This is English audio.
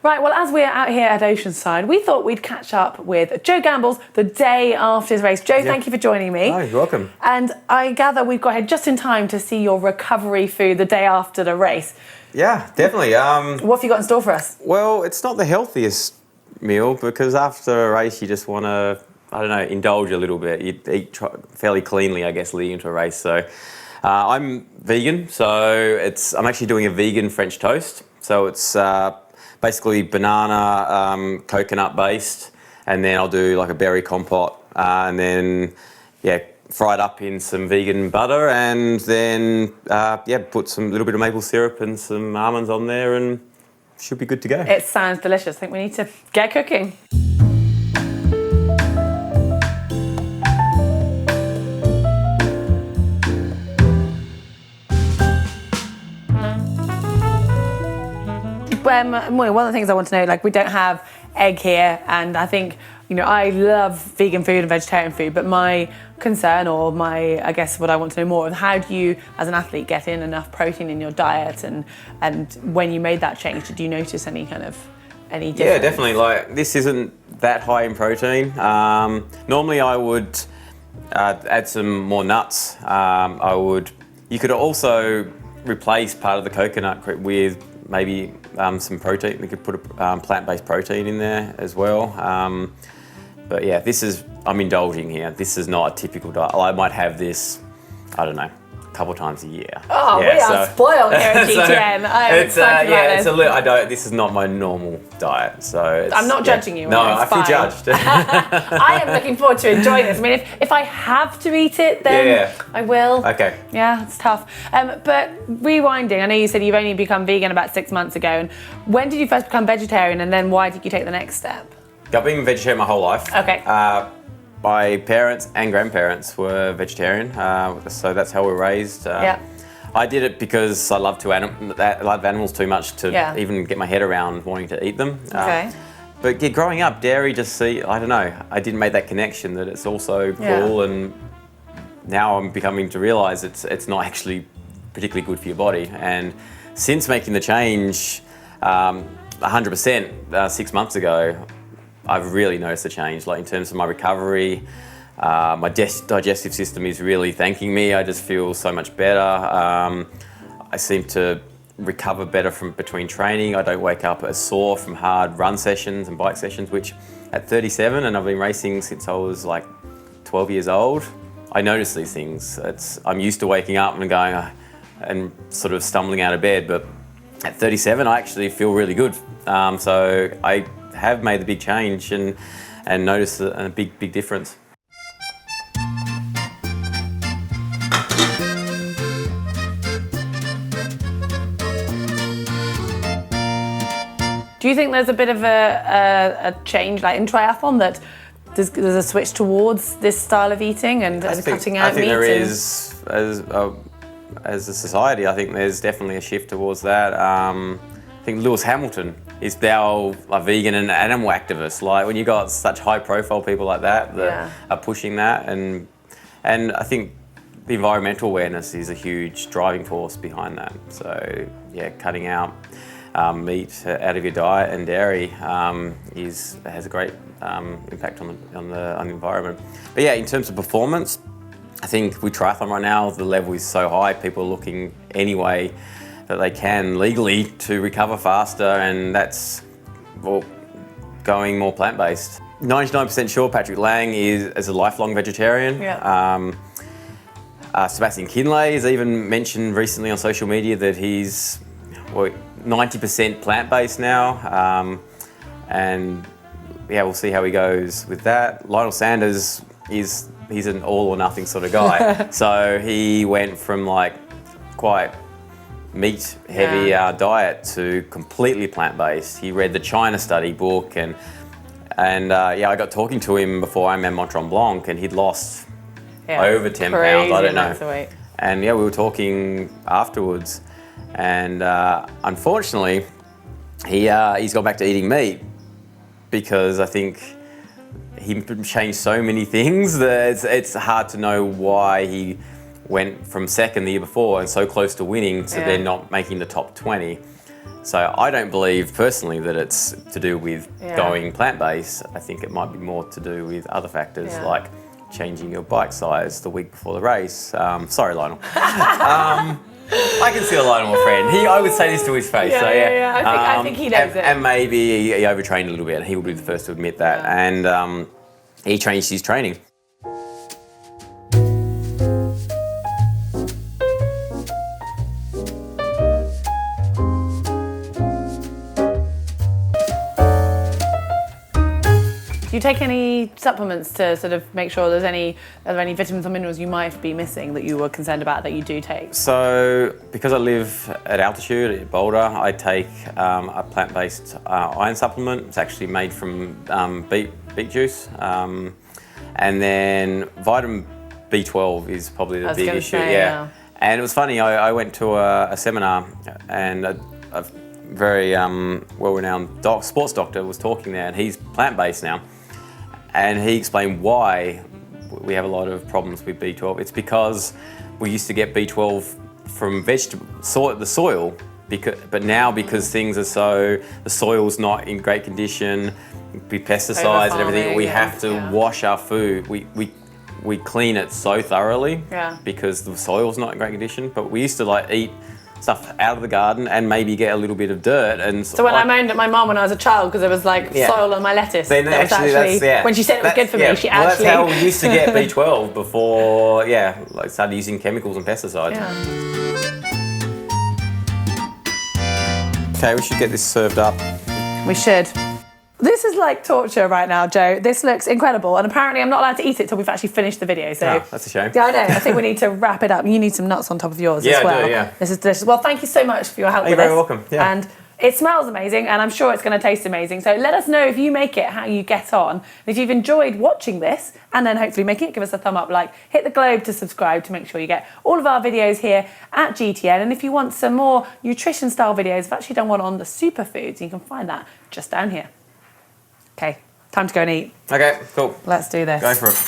Right, well, as we're out here at Oceanside, we thought we'd catch up with Joe Gambles the day after his race. Joe, thank you for joining me. Oh, you're welcome. And I gather we've got here just in time to see your recovery food the day after the race. Yeah, definitely. What have you got in store for us? Well, it's not the healthiest meal because after a race you just want to, I don't know, indulge a little bit. You eat fairly cleanly, I guess, leading into a race. So I'm vegan, so I'm actually doing a vegan French toast. So it's basically banana, coconut based, and then I'll do like a berry compote, and then fry it up in some vegan butter, and then put some little bit of maple syrup and some almonds on there, and should be good to go. It sounds delicious. I think we need to get cooking. One of the things I want to know, like, we don't have egg here, and I think, I love vegan food and vegetarian food, but my concern, or I guess what I want to know more, is how do you, as an athlete, get in enough protein in your diet, and when you made that change, did you notice any difference? Yeah, definitely. Like, this isn't that high in protein. Normally I would add some more nuts. You could also replace part of the coconut with maybe some protein. We could put a plant-based protein in there as well. But yeah, I'm indulging here. This is not a typical diet. I might have this, I don't know, a couple times a year. Oh, yeah, we are spoiled here at GTN. I'm excited about this. This is not my normal diet, so I'm not judging you. No, I feel judged. I am looking forward to enjoying this. I mean, if I have to eat it, then I will. Okay. Yeah, it's tough. But rewinding, I know you said you've only become vegan about 6 months ago. And when did you first become vegetarian, and then why did you take the next step? I've been vegetarian my whole life. Okay. My parents and grandparents were vegetarian, so that's how we were raised. I did it because I love animals too much to even get my head around wanting to eat them. Okay. But growing up, dairy I don't know, I didn't make that connection that it's also cruel, and now I'm becoming to realise it's not actually particularly good for your body. And since making the change 100% 6 months ago, I've really noticed a change, like in terms of my recovery. My digestive system is really thanking me. I just feel so much better. I seem to recover better from between training. I don't wake up as sore from hard run sessions and bike sessions, which at 37, and I've been racing since I was like 12 years old, I notice these things. I'm used to waking up and going and sort of stumbling out of bed, but at 37, I actually feel really good. So I have made the big change and noticed a big difference. Do you think there's a bit of a change, like in triathlon, that there's a switch towards this style of eating and cutting out meat? I think there is, as a society, I think there's definitely a shift towards that. I think Lewis Hamilton is now a vegan and animal activist. Like, when you got such high profile people like that are pushing that, and I think the environmental awareness is a huge driving force behind that. So yeah, cutting out meat out of your diet and dairy has a great impact on the environment. But yeah, in terms of performance, I think with triathlon right now, the level is so high, people are looking anyway that they can legally to recover faster, and that's going more plant-based. 99% sure Patrick Lang is a lifelong vegetarian. Yeah. Sebastian Kinley has even mentioned recently on social media that he's 90% plant-based now, and yeah, we'll see how he goes with that. Lionel Sanders he's an all or nothing sort of guy. So he went from like quite meat heavy diet to completely plant-based. He read the China study book, and I got talking to him before Ironman Mont Tremblant, and he'd lost over 10 pounds, I don't know. And we were talking afterwards, and unfortunately he's gone back to eating meat because I think he changed so many things that it's hard to know why he went from second the year before and so close to winning to then not making the top 20. So I don't believe personally that it's to do with going plant-based. I think it might be more to do with other factors like changing your bike size the week before the race. Sorry, Lionel. I consider Lionel a friend. I would say this to his face. I think he knows it. And maybe he overtrained a little bit, and he will be the first to admit that. And he changed his training. Do you take any supplements to sort of make sure are there any vitamins or minerals you might be missing that you were concerned about that you do take? So, because I live at altitude at Boulder, I take a plant-based iron supplement. It's actually made from beet juice. And then vitamin B12 is probably the big issue. And it was funny, I went to a seminar, and a very well-renowned sports doctor was talking there, and he's plant-based now. And he explained why we have a lot of problems with B12. It's because we used to get B12 from the soil, but now because the soil's not in great condition, with pesticides and everything, we have to wash our food. We clean it so thoroughly because the soil's not in great condition. But we used to eat stuff out of the garden and maybe get a little bit of dirt. And so when I moaned at my mum when I was a child because there was soil on my lettuce, then when she said it was good for me, she actually... That's how we used to get B12 before, started using chemicals and pesticides. Okay, we should get this served up. We should. This is like torture right now, Joe. This looks incredible, and apparently I'm not allowed to eat it till we've actually finished the video. So that's a shame. Yeah, I know. I think we need to wrap it up. You need some nuts on top of yours as well. I do, yeah. This is delicious. Well, thank you so much for your help with this. You're very welcome. Yeah. And it smells amazing, and I'm sure it's going to taste amazing. So let us know if you make it, how you get on. And if you've enjoyed watching this, and then hopefully making it, give us a thumb up, hit the globe to subscribe to make sure you get all of our videos here at GTN. And if you want some more nutrition-style videos, I've actually done one on the superfoods. You can find that just down here. Okay, time to go and eat. Okay, cool. Let's do this. Go for it.